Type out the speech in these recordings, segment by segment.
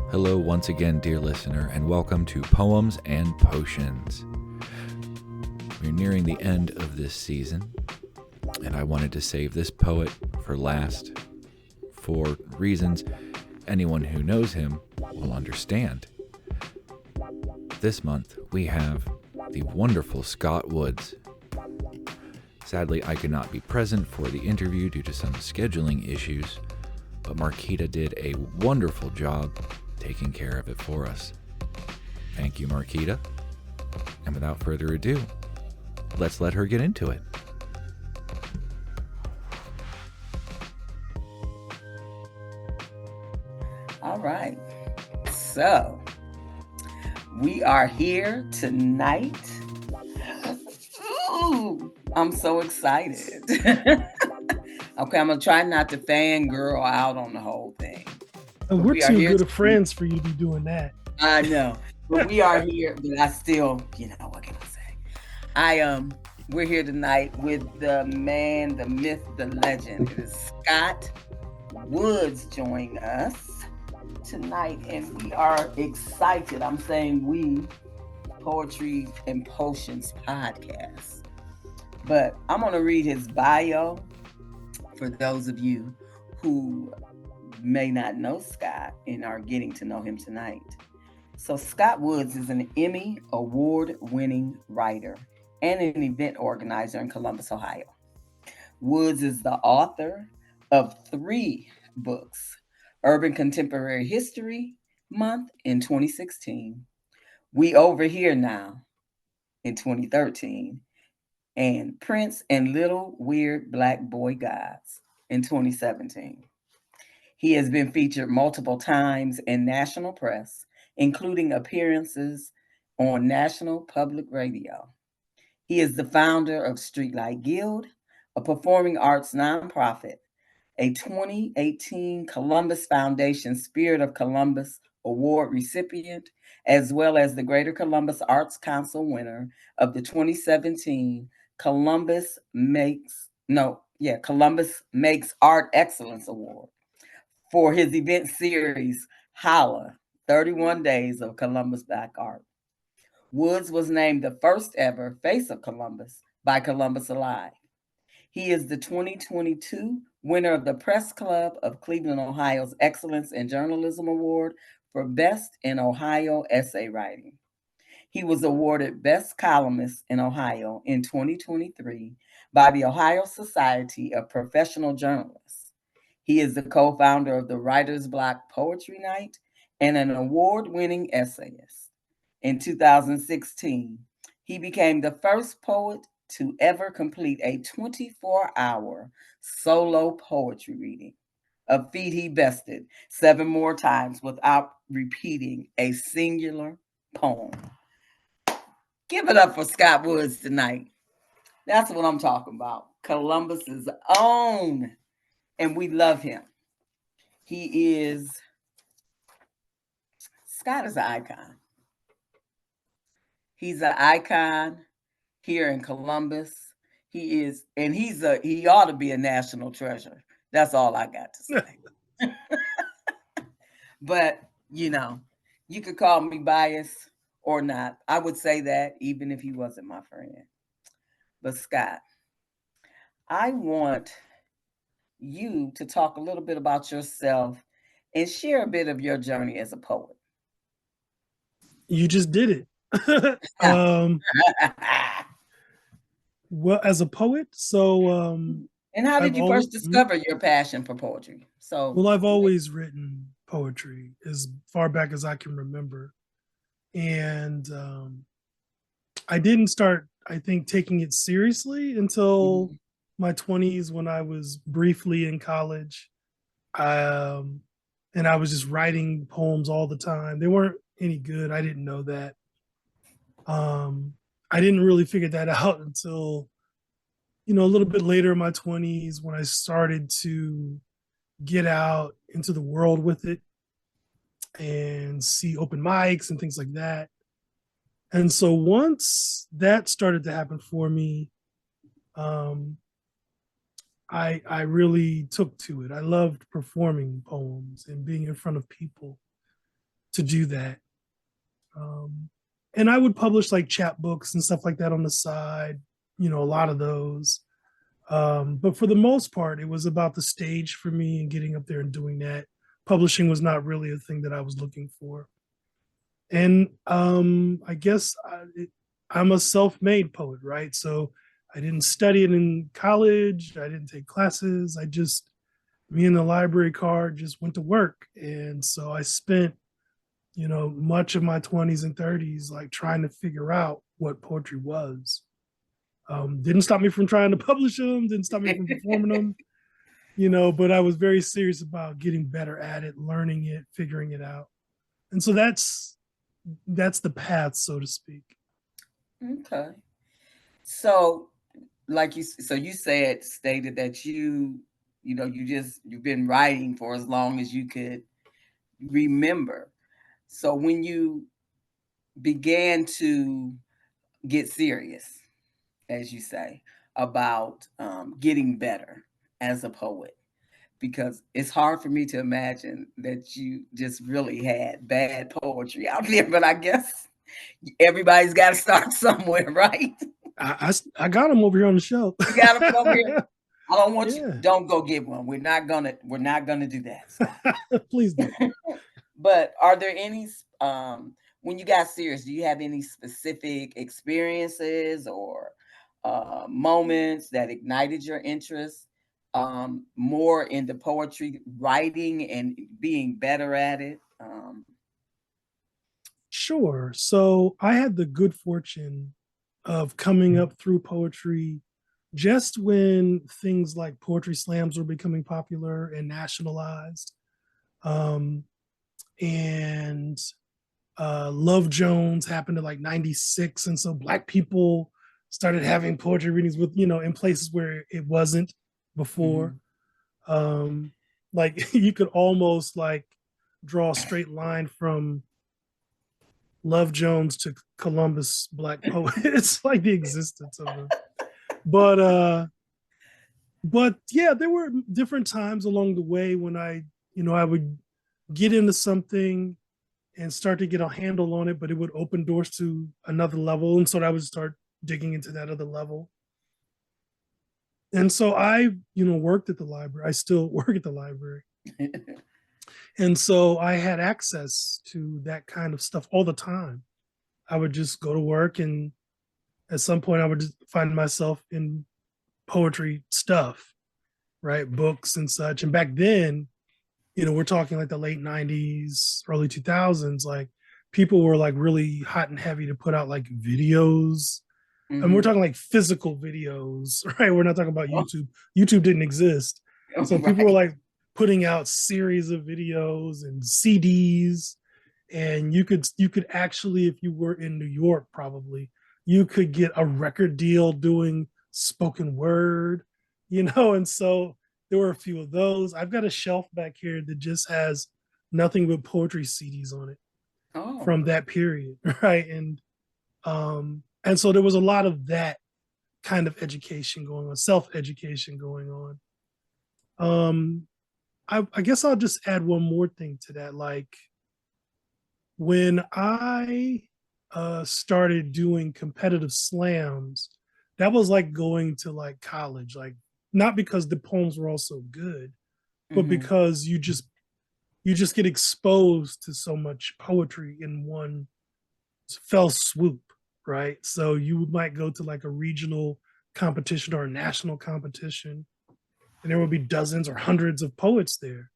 Hello once again, dear listener, and welcome to Poems and Potions. We're nearing the end of this season, and I wanted to save this poet for last for reasons anyone who knows him will understand. This month, we have the wonderful Scott Woods. Sadly, I could not be present for the interview due to some scheduling issues, but Marquita did a wonderful job taking care of it for us. Thank you, Marquita. And without further ado, let's let her get into it. All right. So, we are here tonight. Ooh, I'm so excited. Okay, I'm going to try not to fangirl out on the whole thing. We're too good of friends for you to be doing that. I know. But we are here, but I still, what can I say? We're here tonight with the man, the myth, the legend. It is Scott Woods joining us tonight, and we are excited. I'm saying we, Poetry and Potions podcast. But I'm going to read his bio for those of you who may not know Scott and are getting to know him tonight. So Scott Woods is an Emmy award-winning writer and an event organizer in Columbus, Ohio. Woods is the author of 3 books: Urban Contemporary History Month in 2016, We Over Here Now in 2013, and Prince and Little Weird Black Boy Gods in 2017. He has been featured multiple times in national press, including appearances on National Public Radio. He is the founder of Streetlight Guild, a performing arts nonprofit, a 2018 Columbus Foundation Spirit of Columbus Award recipient, as well as the Greater Columbus Arts Council winner of the 2017 Columbus Makes Art Excellence Award for his event series, Holla, 31 Days of Columbus Black Art. Woods was named the first ever Face of Columbus by Columbus Alive. He is the 2022 winner of the Press Club of Cleveland, Ohio's Excellence in Journalism Award for Best in Ohio Essay Writing. He was awarded Best Columnist in Ohio in 2023 by the Ohio Society of Professional Journalists. He is the co-founder of the Writer's Block Poetry Night and an award-winning essayist. In 2016, he became the first poet to ever complete a 24-hour solo poetry reading, a feat he bested 7 more times without repeating a singular poem. Give it up for Scott Woods tonight. That's what I'm talking about. Columbus's own. And we love him. Scott is an icon. He's an icon here in Columbus. He ought to be a national treasure. That's all I got to say. But, you could call me biased or not. I would say that even if he wasn't my friend. But Scott, I want you to talk a little bit about yourself and share a bit of your journey as a poet. You just did it. Well, as a poet, and how did you first discover your passion for poetry? I've always written poetry as far back as I can remember, and I didn't start, I think, taking it seriously until my 20s, when I was briefly in college, and I was just writing poems all the time. They weren't any good. I didn't know that. I didn't really figure that out until, a little bit later in my 20s, when I started to get out into the world with it and see open mics and things like that. And so once that started to happen for me, um, I really took to it. I loved performing poems and being in front of people to do that. And I would publish like chapbooks and stuff like that on the side, a lot of those. But for the most part, it was about the stage for me and getting up there and doing that. Publishing was not really a thing that I was looking for. And I guess I'm a self-made poet, right? So I didn't study it in college. I didn't take classes. Me and the library card just went to work. And so I spent, much of my 20s and 30s like trying to figure out what poetry was. Didn't stop me from trying to publish them, didn't stop me from performing them, but I was very serious about getting better at it, learning it, figuring it out. And so that's the path, so to speak. Okay. So you stated that you've been writing for as long as you could remember. So when you began to get serious, as you say, about getting better as a poet, because it's hard for me to imagine that you just really had bad poetry out there, but I guess everybody's got to start somewhere, right? I got them over here on the show. You got them over here. I don't want you. Don't go get one. We're not gonna do that. So. Please don't. But are there any when you got serious? Do you have any specific experiences or moments that ignited your interest more in the poetry writing and being better at it? Sure. So I had the good fortune of coming up through poetry just when things like poetry slams were becoming popular and nationalized. And Love Jones happened in like 96. And so Black people started having poetry readings with, in places where it wasn't before. Like you could almost like draw a straight line from Love Jones to Columbus Black poet. It's like the existence of them. But yeah, there were different times along the way when I would get into something and start to get a handle on it, but it would open doors to another level. And so I would start digging into that other level. And so I, worked at the library. I still work at the library. And so I had access to that kind of stuff all the time. I would just go to work, and at some point I would just find myself in poetry stuff, right? Books and such. And back then, we're talking like the late 90s, early 2000s, like people were like really hot and heavy to put out like videos. And we're talking like physical videos, right? We're not talking about YouTube. YouTube didn't exist. So people were like putting out series of videos and CDs. And you could actually, if you were in New York, probably, you could get a record deal doing spoken word, and so there were a few of those. I've got a shelf back here that just has nothing but poetry CDs on it from that period, right? And so there was a lot of that kind of education going on, self-education going on. I guess I'll just add one more thing to that. Like when I started doing competitive slams, that was like going to like college, like not because the poems were all so good, but because you just get exposed to so much poetry in one fell swoop, right? So you might go to like a regional competition or a national competition, and there would be dozens or hundreds of poets there.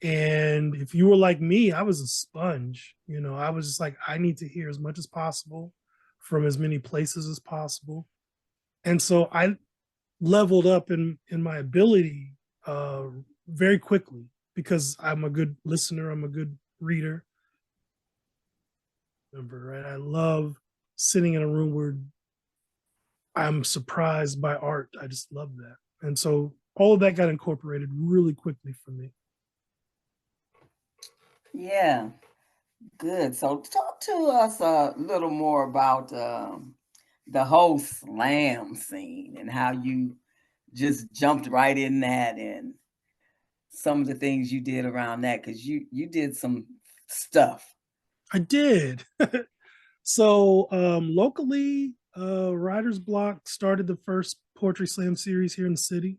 And if you were like me, I was a sponge. I was just like, I need to hear as much as possible from as many places as possible. And so I leveled up in my ability very quickly because I'm a good listener. I'm a good reader. Right? I love sitting in a room where I'm surprised by art. I just love that. And so all of that got incorporated really quickly for me. Yeah, good. So talk to us a little more about the whole slam scene and how you just jumped right in that and some of the things you did around that because you did some stuff. I did. So locally, Writer's Block started the first poetry slam series here in the city.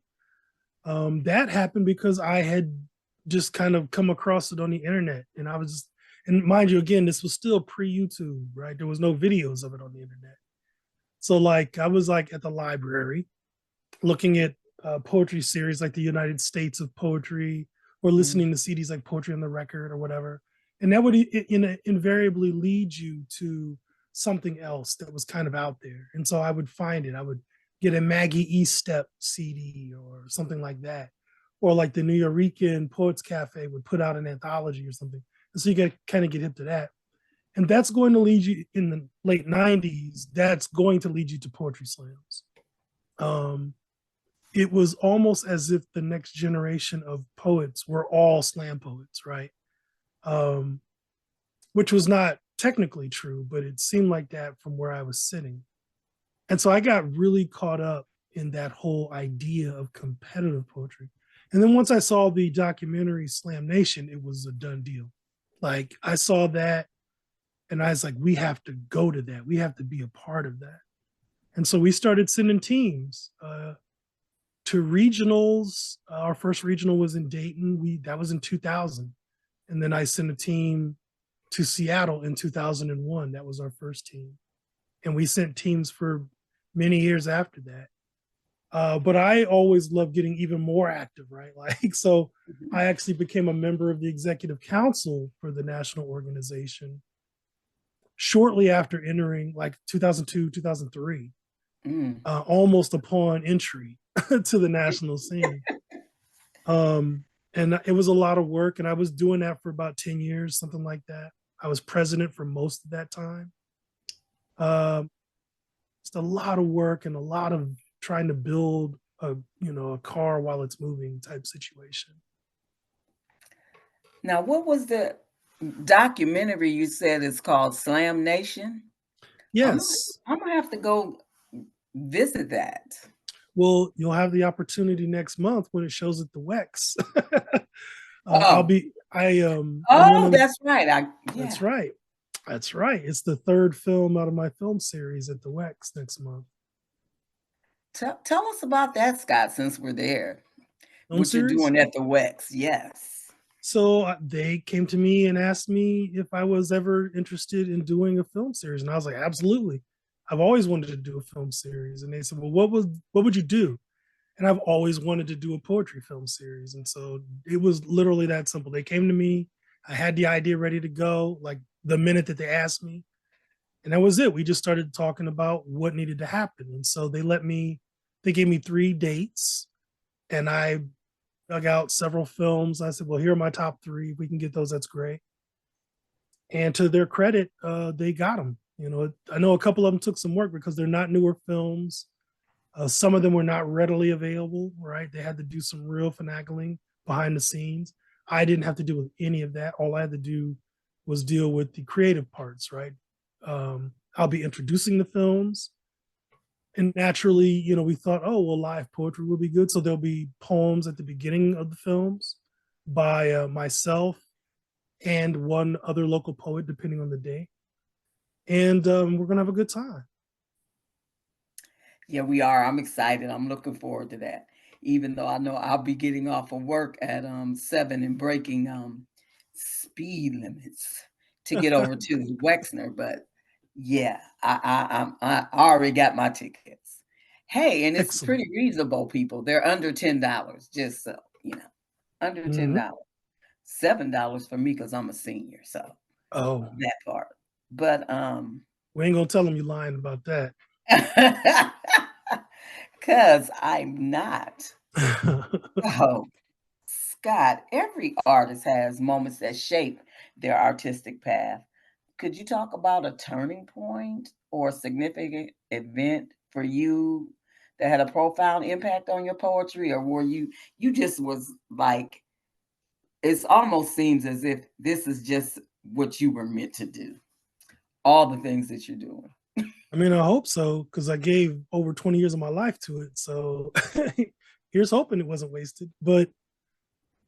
That happened because I had just kind of come across it on the internet, and I was just, and mind you, again, this was still pre-YouTube, right? There was no videos of it on the internet. So like I was like at the library looking at poetry series like the United States of Poetry, or Mm. listening to CDs like Poetry on the Record or whatever, and that would invariably lead you to something else that was kind of out there. And so I would find it. I would get a Maggie E. Step CD or something like that, or like the New Yorican Poets Cafe would put out an anthology or something. And so you get kind of get hip to that, and that's going to lead you in the late '90s. That's going to lead you to poetry slams. Um, it was almost as if the next generation of poets were all slam poets, right? Um, which was not technically true, but it seemed like that from where I was sitting. And so I got really caught up in that whole idea of competitive poetry. And then once I saw the documentary Slam Nation, it was a done deal. Like I saw that and I was like, we have to go to that. We have to be a part of that. And so we started sending teams. To regionals. Our first regional was in Dayton. That was in 2000, and then I sent a team to Seattle in 2001. That was our first team, and we sent teams for many years after that. But I always loved getting even more active, right? Like so, Mhm. I actually became a member of the executive council for the national organization shortly after entering, like 2002, 2003, Mm. almost upon entry to the national scene. Um, and it was a lot of work, and I was doing that for about 10 years, something like that. I was president for most of that time. Um, it's a lot of work and a lot of trying to build a car while it's moving type situation. Now, what was the documentary you said is called Slam Nation? I'm gonna, Yes. I'm gonna have to go visit that. Well, you'll have the opportunity next month when it shows at the Wex. Oh, I'm one oh, of that's right. that's Yeah. right. That's right. It's the third film out of my film series at the Wex next month. Tell us about that, Scott, since we're there. Film What you're series. doing at the Wex? Yes. So they came to me and asked me if I was ever interested in doing a film series, and I was like, absolutely. I've always wanted to do a film series. And they said, well, what would you do? And I've always wanted to do a poetry film series. And so it was literally that simple. They came to me. I had the idea ready to go, like the minute that they asked me. And that was it. We just started talking about what needed to happen. And so they gave me 3 dates, and I dug out several films. I said, well, here are my top three. If we can get those, that's great. And to their credit, they got them. I know a couple of them took some work because they're not newer films. Some of them were not readily available, right? They had to do some real finagling behind the scenes. I didn't have to do with any of that. All I had to do was deal with the creative parts, right? I'll be introducing the films. And naturally, we thought, oh, well, live poetry will be good. So there'll be poems at the beginning of the films by myself and one other local poet, depending on the day. And we're going to have a good time. Yeah, we are. I'm excited. I'm looking forward to that. Even though I know I'll be getting off of work at 7 and breaking speed limits to get over to Wexner, but yeah, I already got my tickets. Hey, and it's Excellent. pretty reasonable, people. They're under $10, just so you know, under Mm-hmm. $10. $7 for me because I'm a senior, so Oh, that part. But we ain't going to tell them you lying about that. because I'm not. Oh, Scott, every artist has moments that shape their artistic path. Could you talk about a turning point or a significant event for you that had a profound impact on your poetry, or were you just was like, it almost seems as if this is just what you were meant to do, all the things that you're doing. I mean, I hope so, because I gave over 20 years of my life to it. So here's hoping it wasn't wasted. But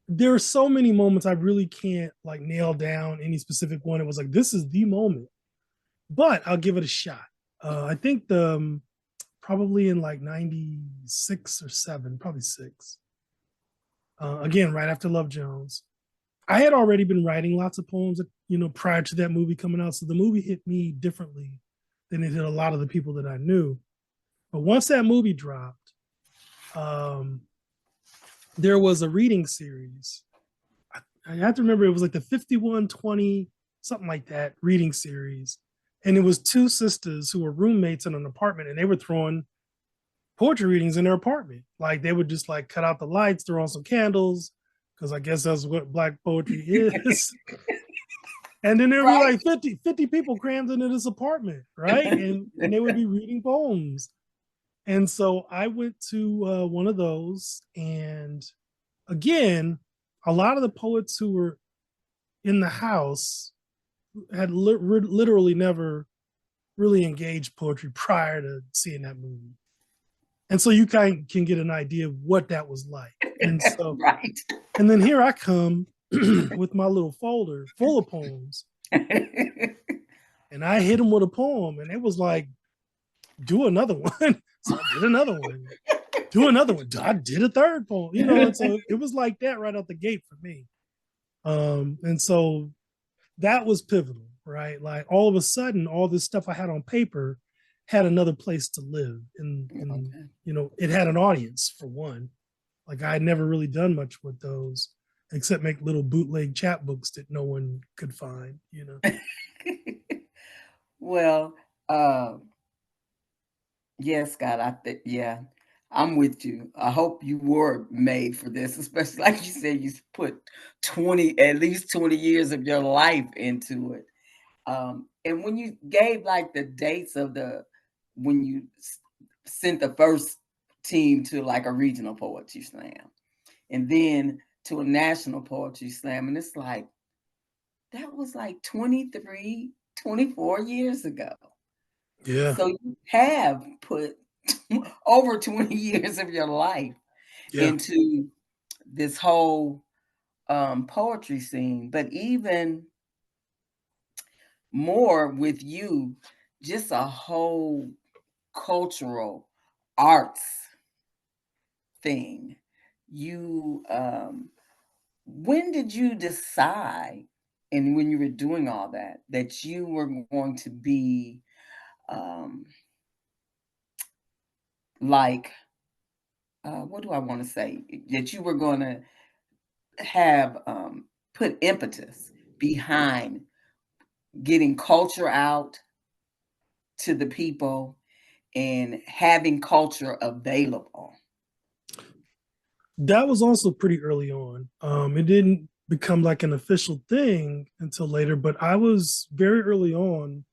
there are so many moments I really can't like nail down any specific one. It was like, this is the moment, but I'll give it a shot. I think the probably in like 96 or 7, probably 6. Again, right after Love Jones. I had already been writing lots of poems, prior to that movie coming out. So the movie hit me differently than it hit a lot of the people that I knew. But once that movie dropped, there was a reading series. I have to remember it was like the 5120, something like that, reading series. And it was 2 sisters who were roommates in an apartment, and they were throwing poetry readings in their apartment. Like they would just like cut out the lights, throw on some candles, because I guess that's what Black poetry is. And then there'd be like 50 people crammed into this apartment, right? And they would be reading poems. And so I went to one of those, and again, a lot of the poets who were in the house had literally never really engaged poetry prior to seeing that movie. And so you kind of can get an idea of what that was like. And so, right. And then here I come with my little folder full of poems. And I hit them with a poem, and it was like, do another one. So I did another one. Do another one. I did a third poem, and so it was like that right out the gate for me. And so that was pivotal, right? Like all of a sudden, all this stuff I had on paper had another place to live. And it had an audience for one. Like I had never really done much with those, except make little bootleg chapbooks that no one could find, Well, yes, Scott, I think, yeah, I'm with you. I hope you were made for this, especially like you said, you put at least 20 years of your life into it. And when you gave like the dates of when you sent the first team to like a regional poetry slam and then to a national poetry slam, and it's like, that was like 23, 24 years ago. Yeah. So you have put over 20 years of your life into this whole poetry scene, but even more with you, just a whole cultural arts thing. You, when did you decide, and when you were doing all that you were going to be like, what do I want to say? That you were going to have put impetus behind getting culture out to the people and having culture available? That was also pretty early on. It didn't become like an official thing until later, but I was very early on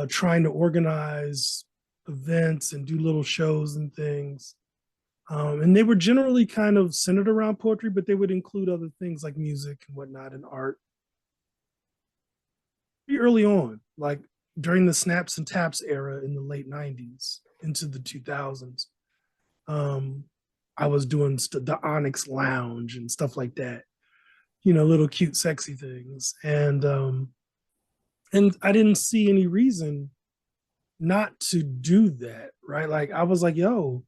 trying to organize events and do little shows and things. And they were generally kind of centered around poetry, but they would include other things like music and whatnot and art. Pretty early on, like during the Snaps and Taps era in the late 90s into the 2000s. I was doing the Onyx Lounge and stuff like that, little cute, sexy things. And I didn't see any reason not to do that, right? Like I was like, yo,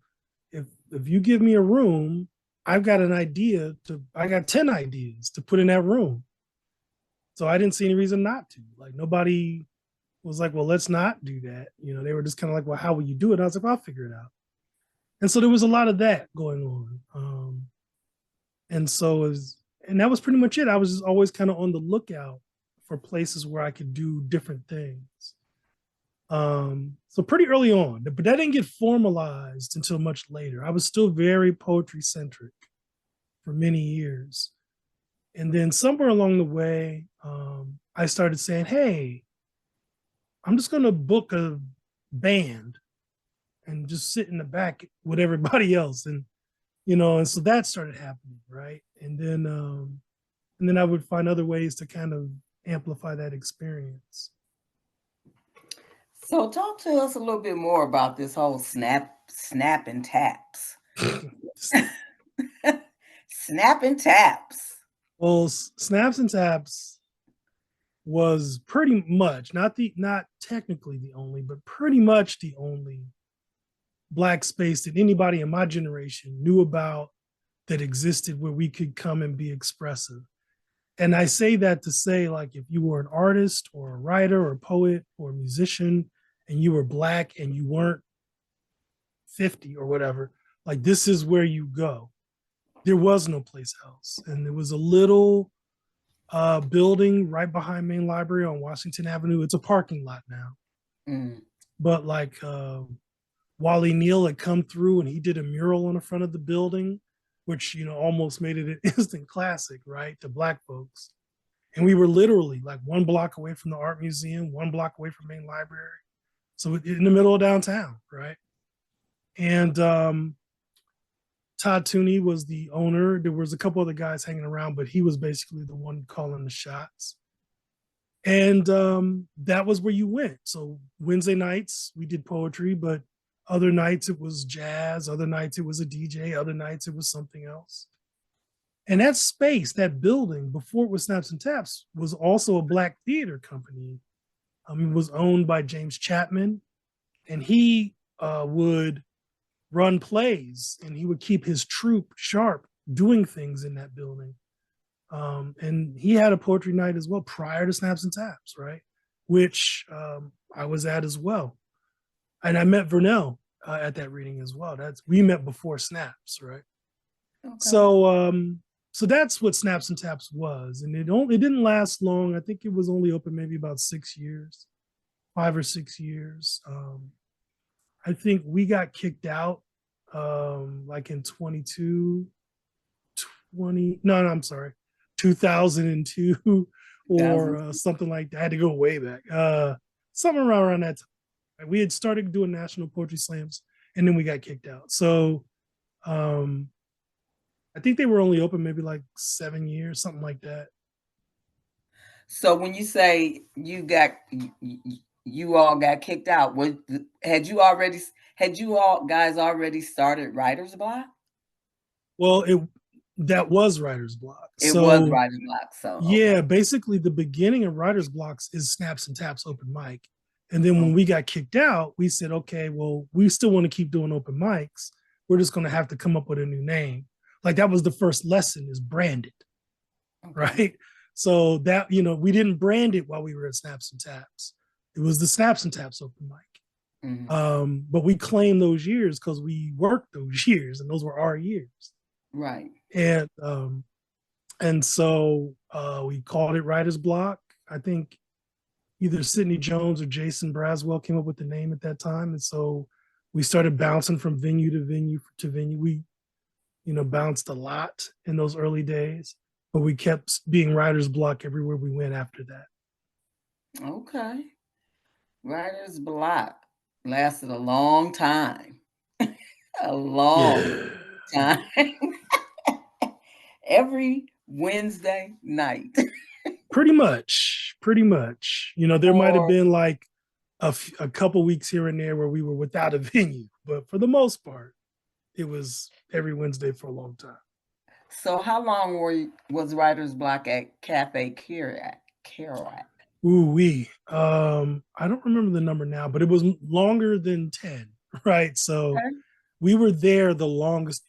if you give me a room, I got 10 ideas to put in that room. So I didn't see any reason not to. Like nobody was like, well, let's not do that. They were just kind of like, well, how will you do it? I was like, well, I'll figure it out. And so there was a lot of that going on. And that was pretty much it. I was just always kind of on the lookout for places where I could do different things. So pretty early on, but that didn't get formalized until much later. I was still very poetry centric for many years. And then somewhere along the way, I started saying, hey, I'm just going to book a band and just sit in the back with everybody else. And, and so that started happening, right? And then I would find other ways to kind of amplify that experience. So talk to us a little bit more about this whole snap and taps. Snap and taps. Well, snaps and taps was pretty much not technically the only, but pretty much the only Black space that anybody in my generation knew about that existed where we could come and be expressive. And I say that to say, like, if you were an artist or a writer or a poet or a musician and you were Black and you weren't 50 or whatever, like, this is where you go. There was no place else. And there was a little building right behind Main Library on Washington Avenue. It's a parking lot now. Mm. But like Wally Neal had come through and he did a mural on the front of the building, which, almost made it an instant classic, right, to Black folks. And we were literally like 1 block away from the art museum, 1 block away from Main Library. So in the middle of downtown, right? And Todd Tooney was the owner. There was a couple other guys hanging around, but he was basically the one calling the shots. And that was where you went. So Wednesday nights, we did poetry, but other nights it was jazz. Other nights it was a DJ. Other nights it was something else. And that space, that building, before it was Snaps and Taps, was also a Black theater company. It was owned by James Chapman, and he would run plays, and he would keep his troupe sharp doing things in that building. And he had a poetry night as well prior to Snaps and Taps, right? Which I was at as well. And I met Vernell at that reading as well. We met before Snaps, right? Okay. So that's what Snaps and Taps was. And it didn't last long. I think it was only open maybe about 6 years, 5 or 6 years. I think we got kicked out like in 2002 or something like that. I had to go way back. Something around that time. We had started doing national poetry slams and then we got kicked out. So I think they were only open maybe like 7 years, something like that. So when you say you all got kicked out, had you all guys already started Writer's Block? Well, that was Writer's Block. It was Writer's Block. So okay. Yeah, basically the beginning of Writer's Blocks is Snaps and Taps open mic. And then when we got kicked out, we said, okay, well, we still want to keep doing open mics. We're just going to have to come up with a new name. Like that was the first lesson, is branded, right? So that, we didn't brand it while we were at Snaps and Taps. It was the Snaps and Taps open mic. Mm-hmm. But we claimed those years because we worked those years and those were our years. Right. And so we called it Writer's Block. I think either Sidney Jones or Jason Braswell came up with the name at that time. And so we started bouncing from venue to venue to venue. We, bounced a lot in those early days, but we kept being Writer's Block everywhere we went after that. Okay. Writer's Block lasted a long time. A long time. Every Wednesday night. Pretty much. There might have been like a couple weeks here and there where we were without a venue, but for the most part, it was every Wednesday for a long time. So how long was Writer's Block at Cafe Kerouac? Ooh-wee. I don't remember the number now, but it was longer than 10, right? So we were there the longest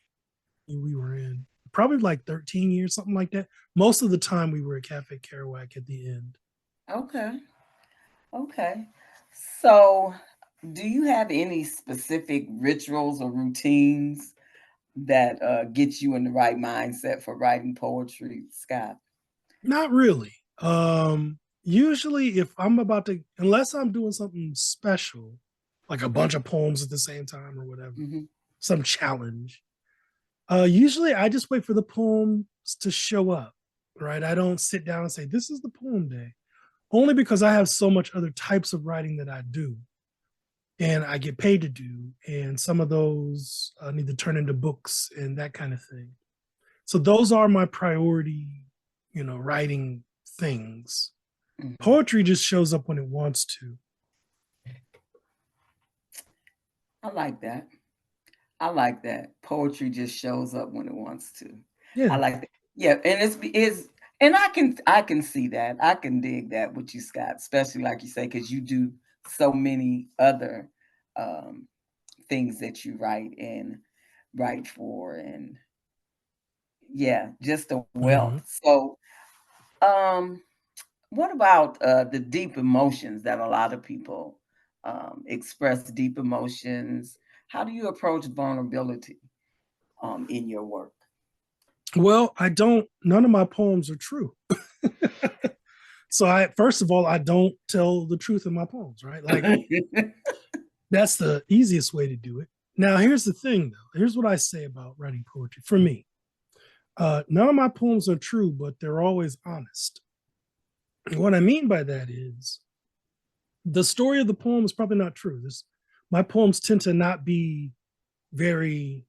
we were in. Probably like 13 years, something like that. Most of the time we were at Cafe Kerouac at the end. Okay. So do you have any specific rituals or routines that get you in the right mindset for writing poetry, Scott? Not really. Usually if I'm unless I'm doing something special, like a bunch of poems at the same time or whatever, some challenge, usually I just wait for the poems to show up, right? I don't sit down and say, this is the poem day, only because I have so much other types of writing that I do. and I get paid to do. And some of those need to turn into books and that kind of thing. So those are my priority, writing things. Mhm. Poetry just shows up when it wants to. I like that. I like that. Poetry just shows up when it wants to. Yeah. I like that. Yeah, and and I can see that. I can dig that with you, Scott, especially like you say, because you do so many other um, things that you write for, and yeah, just a wealth. Mm-hmm. So, um, what about the deep emotions that a lot of people express deep emotions? How do you approach vulnerability in your work? Well, none of my poems are true. So first of all, I don't tell the truth in my poems, right? Like that's the easiest way to do it. Now, here's the thing though. Here's what I say about writing poetry for me. None of my poems are true, but they're always honest. And what I mean by that is the story of the poem is probably not true. My poems tend to not be very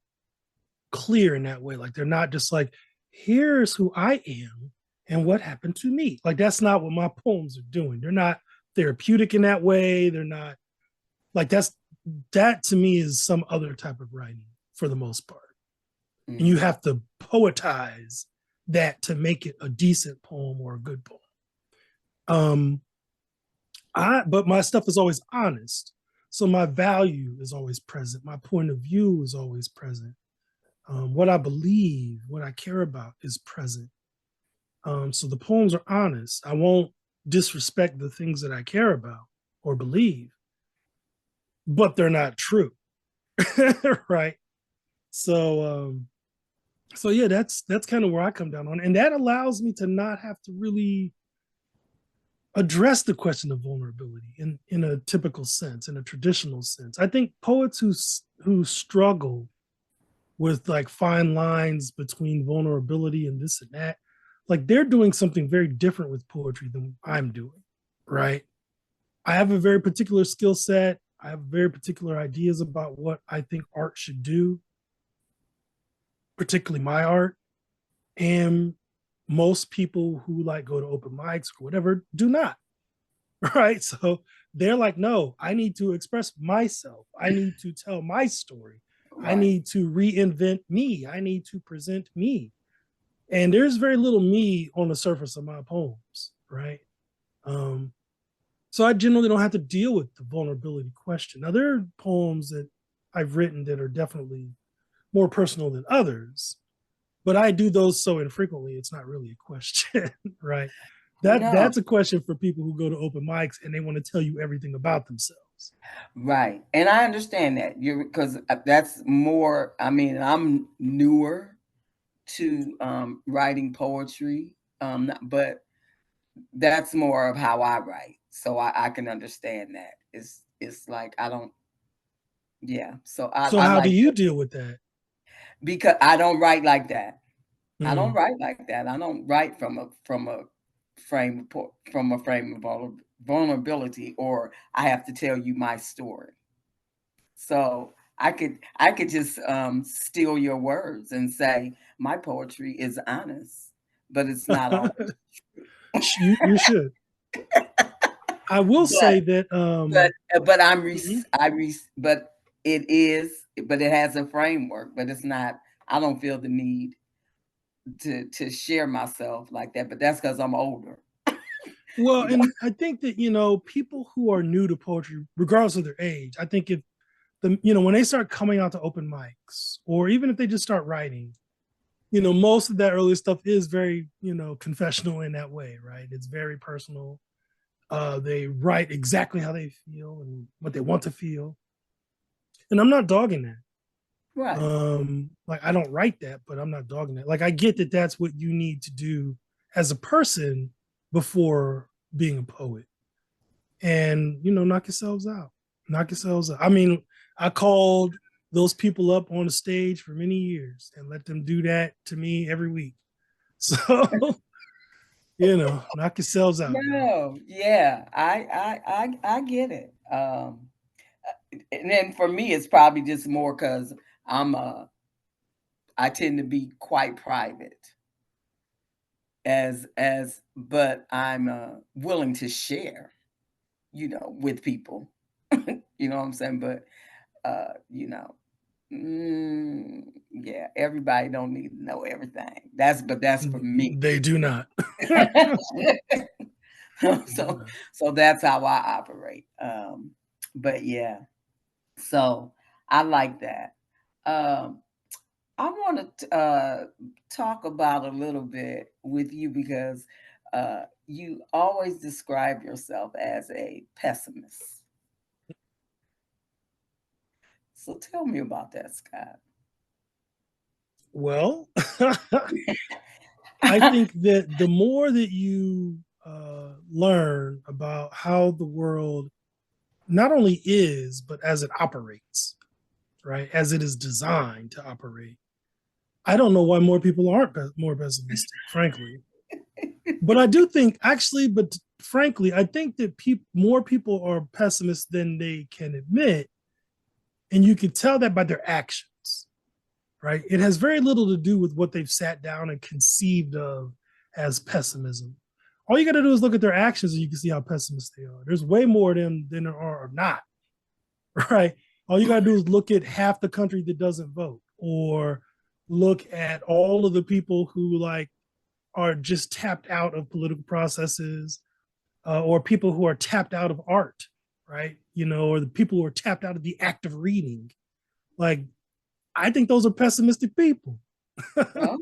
clear in that way. Like they're not just like, here's who I am and what happened to me. Like that's not what my poems are doing. They're not therapeutic in that way. They're not like that to me is some other type of writing for the most part. And you have to poetize that to make it a decent poem or a good poem. But my stuff is always honest. So my value is always present. My point of view is always present. What I believe, what I care about is present. So the poems are honest. I won't disrespect the things that I care about or believe, but they're not true. Right. So yeah, that's kind of where I come down on. And that allows me to not have to really address the question of vulnerability in a typical sense, in a traditional sense. I think poets who struggle with like fine lines between vulnerability and this and that, like they're doing something very different with poetry than I'm doing, right? I have a very particular skill set. I have very particular ideas about what I think art should do, particularly my art. And most people who like go to open mics or whatever do not. Right. So they're like, no, I need to express myself. I need to tell my story. I Right. need to reinvent me. I need to present me. And there's very little me on the surface of my poems. Right. Um, so I generally don't have to deal with the vulnerability question. Now, there are poems that I've written that are definitely more personal than others, but I do those so infrequently, it's not really a question. Right. No. That's a question for people who go to open mics and they want to tell you everything about themselves. Right. And I understand that you're because that's more, I mean, I'm newer to writing poetry, but that's more of how I write. So I can understand that. It's like I don't, yeah. So So I how do like you that deal with that? because I don't write like that. I don't Mm. write like that. I don't write from a frame of vulnerability, or I have to tell you my story. So I could just steal your words and say my poetry is honest, but it's not always true. You should. I will But say that but I'm mhm. I but it is but it has a framework, but it's not. I don't feel the need to share myself like that. But that's because I'm older. Well, You know. and I think that people who are new to poetry, regardless of their age, I think if when they start coming out to open mics, or even if they just start writing, most of that early stuff is very confessional in that way, right? It's very personal. They write exactly how they feel and what they want to feel, and I'm not dogging that. Right. Like I don't write that, but I'm not dogging that. Like I get that that's what you need to do as a person before being a poet, and knock yourselves out. Knock yourselves out. I mean, I called those people up on the stage for many years and let them do that to me every week. So knock yourselves out, man. No. Yeah. I get it. and then for me, it's probably just more because I'm I tend to be quite private but I'm willing to share, with people. You know what I'm saying? But uh, you know, yeah, everybody don't need to know everything. That's for me. They do not. so so that's how I operate. But yeah, so I like that. Um, I want to talk about a little bit with you because you always describe yourself as a pessimist. So tell me about that, Scott. Well, I think that the more that you learn about how the world not only is, but as it operates, right, as it is designed to operate, I don't know why more people aren't more pessimistic, frankly. But I do think, actually, but frankly, I think that more people are pessimists than they can admit. And you can tell that by their actions, right? It has very little to do with what they've sat down and conceived of as pessimism. All you got to do is look at their actions and you can see how pessimistic they are. There's way more of them than there are not, right? All you got to do is look at half the country that doesn't vote, or look at all of the people who are just tapped out of political processes, or people who are tapped out of art, right? Or the people who are tapped out of the act of reading. Like, I think those are pessimistic people. Oh.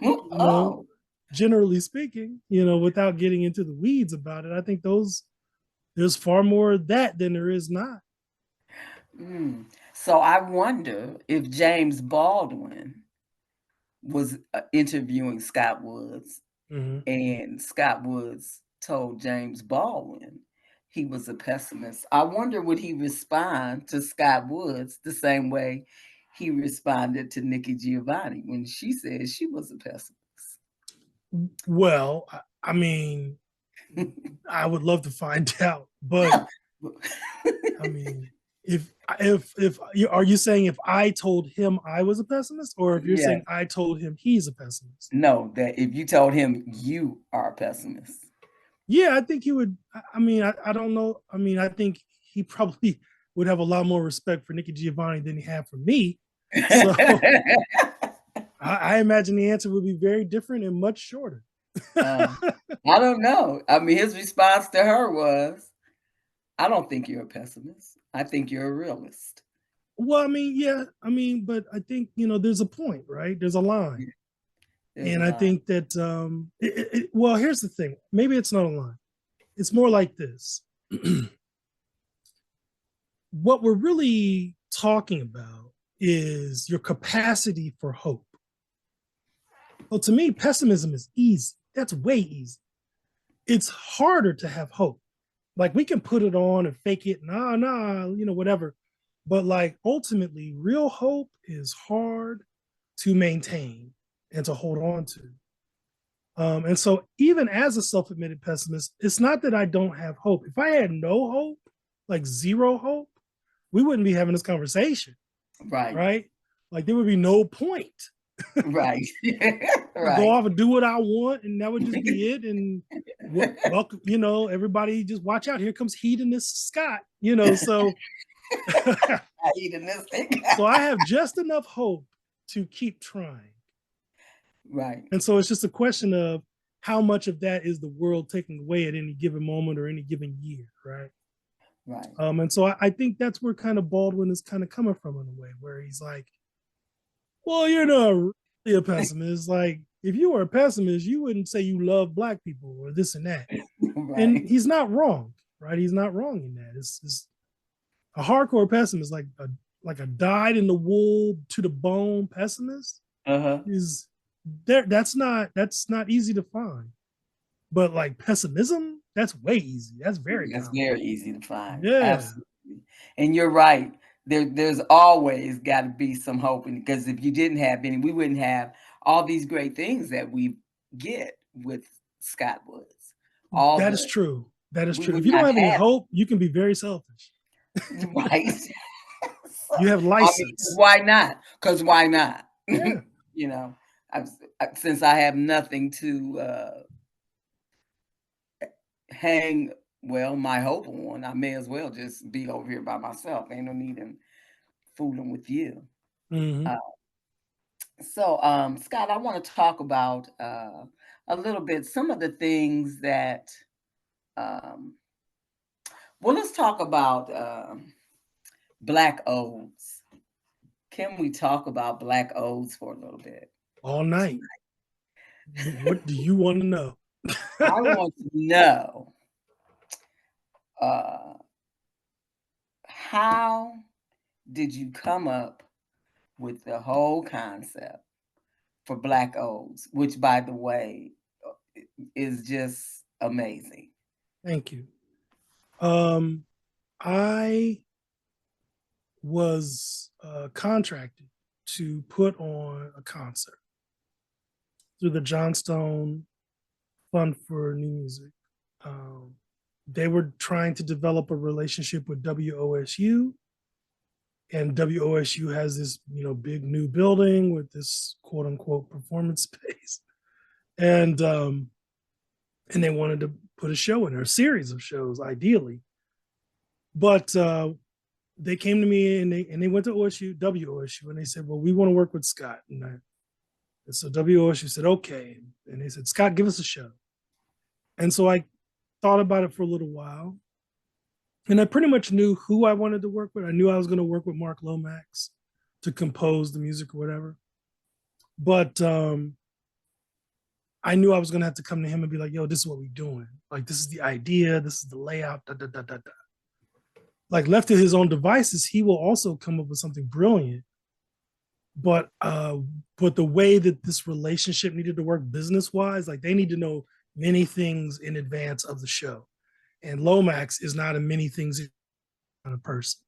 you know, generally speaking, without getting into the weeds about it, I think there's far more of that than there is not. So I wonder if James Baldwin was interviewing Scott Woods, and Scott Woods told James Baldwin he was a pessimist. I wonder would he respond to Scott Woods the same way he responded to Nikki Giovanni when she said she was a pessimist. Well, I mean, I would love to find out, but I mean, if are you saying if I told him I was a pessimist, or if you're saying I told him he's a pessimist? No, that if you told him you are a pessimist. Yeah, I think he would. I mean, I don't know. I mean, I think he probably would have a lot more respect for Nikki Giovanni than he had for me. So I imagine the answer would be very different and much shorter. I don't know. I mean, his response to her was, I don't think you're a pessimist. I think you're a realist. Well, I mean, yeah. I mean, but I think, there's a point, right? There's a line. I think that, well, here's the thing. Maybe it's not a line. It's more like this. What we're really talking about is your capacity for hope. Well, to me, pessimism is easy. That's way easy. It's harder to have hope. Like, we can put it on and fake it, whatever. But ultimately, real hope is hard to maintain and to hold on to. And so even as a self-admitted pessimist, it's not that I don't have hope. If I had no hope, like zero hope, we wouldn't be having this conversation. Right? Like, there would be no point. Right. Right. Go off and do what I want, and that would just be it. And everybody just watch out. Here comes Hedonist Scott. So so I have just enough hope to keep trying. Right. And so it's just a question of how much of that is the world taking away at any given moment or any given year, right? Right. And so I think that's where kind of Baldwin is kind of coming from in a way, where he's like, well, you're not really a pessimist. Like, if you were a pessimist, you wouldn't say you love Black people or this and that. Right. And he's not wrong, right? He's not wrong in that. It's a hardcore pessimist, like a dyed in the wool to the bone pessimist, is there. That's not easy to find. But like pessimism, that's way easy. That's very easy to find. Yeah. Absolutely. And you're right. There's always got to be some hope, because if you didn't have any, we wouldn't have all these great things that we get with Scott Woods. That is true. That is true. If you don't have any hope, you can be very selfish. Right. You have I mean, license. why not? Because why not? Yeah. You know, since I have nothing to hang, well, my hope on, I may as well just be over here by myself. Ain't no need in fooling with you. Hmm. Uh, so, Scott, I want to talk about a little bit some of the things that, um, well, let's talk about Black odes. Can we talk about Black odes for a little bit All night. tonight? What do you want to know? I want to know uh, how did you come up with the whole concept for Black odes, which, by the way, is just amazing. Thank you. I was contracted to put on a concert through the Johnstone Fund for New Music. Um, they were trying to develop a relationship with WOSU, and WOSU has this, big new building with this quote unquote performance space, and they wanted to put a show in there, a series of shows, ideally. But they came to me and they went to WOSU, and they said, "Well, we want to work with Scott." And so WOSU said, "Okay," and they said, "Scott, give us a show." And so I thought about it for a little while, and I pretty much knew who I wanted to work with. I knew I was going to work with Mark Lomax to compose the music or whatever, but I knew I was going to have to come to him and be like, "Yo, this is what we're doing. Like, this is the idea. This is the layout. Da da da da da." Like, left to his own devices, he will also come up with something brilliant. But the way that this relationship needed to work business wise, like they need to know many things in advance of the show. And Lomax is not a many things kind of person.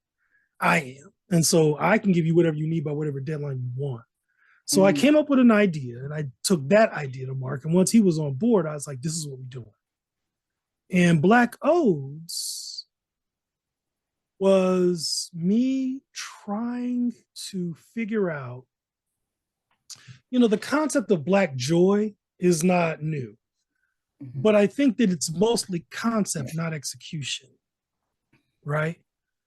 I am. And so I can give you whatever you need by whatever deadline you want. So I came up with an idea and I took that idea to Mark. And once he was on board, I was like, this is what we're doing. And Black Odes was me trying to figure out, the concept of Black joy is not new, but I think that it's mostly concept, not execution, right?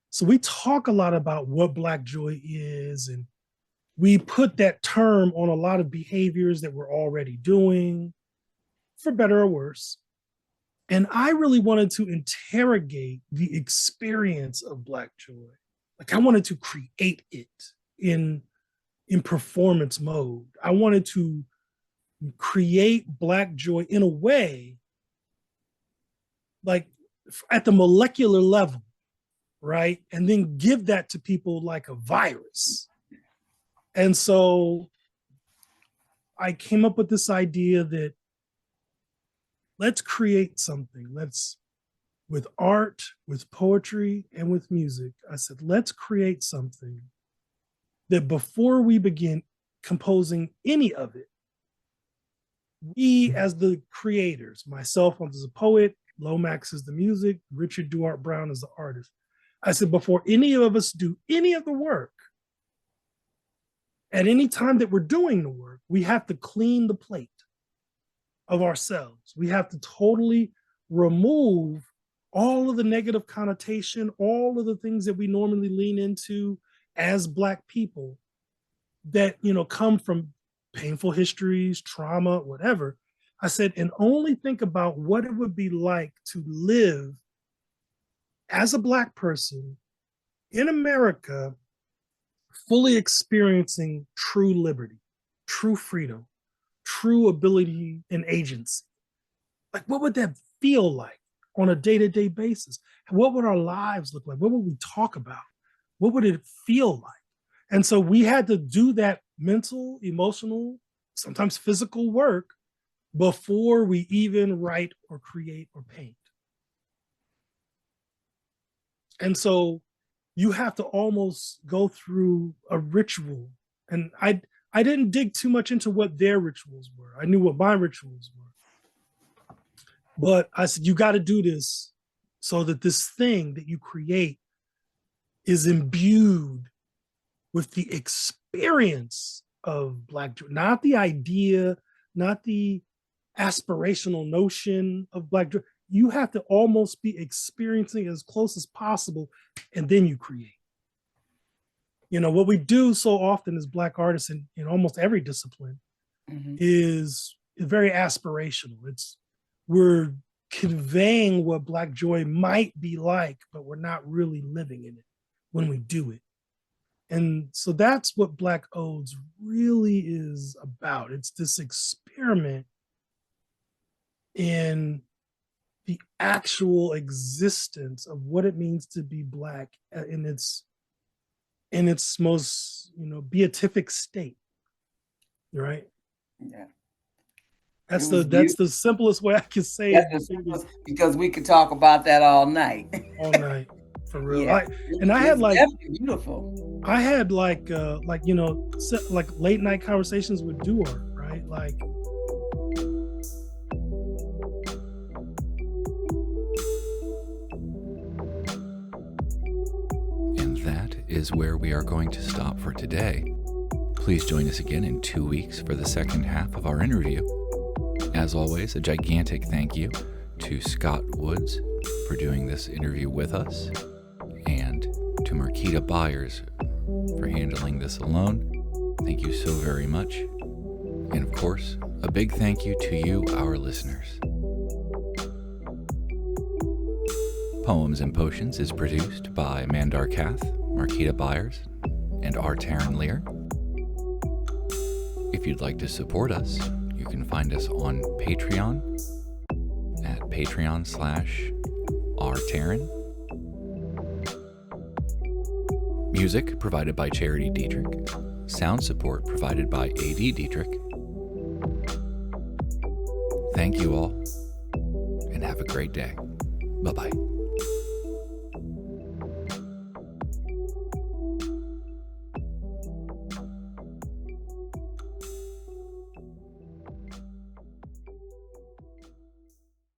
So we talk a lot about what Black joy is, and we put that term on a lot of behaviors that we're already doing, for better or worse. And I really wanted to interrogate the experience of Black joy. Like I wanted to create it in performance mode. I wanted to create Black joy in a way, like at the molecular level, right? And then give that to people like a virus. And so I came up with this idea that let's create something. With art, with poetry, and with music, I said, let's create something that before we begin composing any of it, we as the creators, myself as a poet, Lomax is the music, Richard Duarte Brown is the artist. I said, before any of us do any of the work, at any time that we're doing the work, we have to clean the plate of ourselves. We have to totally remove all of the negative connotation, all of the things that we normally lean into as Black people that, come from painful histories, trauma, whatever. I said, and only think about what it would be like to live as a Black person in America, fully experiencing true liberty, true freedom, true ability and agency. Like, what would that feel like on a day-to-day basis? What would our lives look like? What would we talk about? What would it feel like? And so we had to do that mental, emotional, sometimes physical work before we even write or create or paint. And so you have to almost go through a ritual. And I didn't dig too much into what their rituals were. I knew what my rituals were. But I said, you got to do this so that this thing that you create is imbued with the experience of Black joy, not the idea, not the aspirational notion of Black joy. You have to almost be experiencing as close as possible, and then you create. You know, what we do so often as Black artists in almost every discipline is very aspirational. We're conveying what Black joy might be like, but we're not really living in it when we do it. And so that's what Black Odes really is about. It's this experiment in the actual existence of what it means to be Black in its most, beatific state, right? Yeah. That's the simplest way I can say it. Because we could talk about that all night. All night, for real. Yeah. I had beautiful. I had like late night conversations with Duar, right? Like, and that is where we are going to stop for today. Please join us again in 2 weeks for the second half of our interview. As always, a gigantic thank you to Scott Woods for doing this interview with us, and to Marquita Byers for handling this alone. Thank you so very much. And of course, a big thank you to you, our listeners. Poems and Potions is produced by Mandar Kath, Marquita Byers, and R. Taryn Lear. If you'd like to support us, you can find us on Patreon at patreon.com/rtaryn. Music provided by Charity Dietrich. Sound support provided by A.D. Dietrich. Thank you all, and have a great day. Bye-bye.